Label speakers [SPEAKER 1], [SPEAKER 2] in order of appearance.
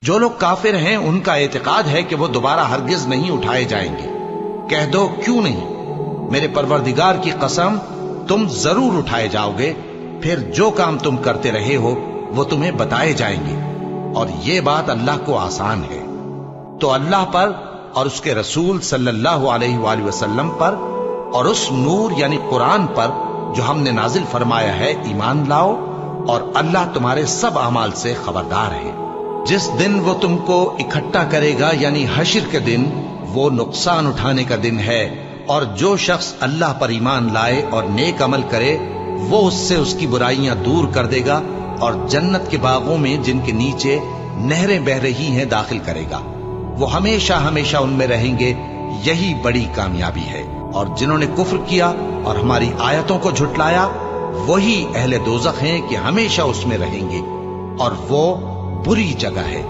[SPEAKER 1] جو لوگ کافر ہیں ان کا اعتقاد ہے کہ وہ دوبارہ ہرگز نہیں اٹھائے جائیں گے۔ کہہ دو کیوں نہیں، میرے پروردگار کی قسم تم ضرور اٹھائے جاؤ گے، پھر جو کام تم کرتے رہے ہو وہ تمہیں بتائے جائیں گے، اور یہ بات اللہ کو آسان ہے۔ تو اللہ پر اور اس کے رسول صلی اللہ علیہ وآلہ وسلم پر اور اس نور یعنی قرآن پر جو ہم نے نازل فرمایا ہے ایمان لاؤ، اور اللہ تمہارے سب اعمال سے خبردار ہے۔ جس دن وہ تم کو اکٹھا کرے گا یعنی حشر کے دن، وہ نقصان اٹھانے کا دن ہے، اور جو شخص اللہ پر ایمان لائے اور نیک عمل کرے وہ اس سے اس کی برائیاں دور کر دے گا اور جنت کے باغوں میں جن کے نیچے نہریں بہ رہی ہیں داخل کرے گا، وہ ہمیشہ ہمیشہ ان میں رہیں گے، یہی بڑی کامیابی ہے۔ اور جنہوں نے کفر کیا اور ہماری آیتوں کو جھٹلایا وہی اہل دوزخ ہیں کہ ہمیشہ اس میں رہیں گے، اور وہ بری جگہ ہے۔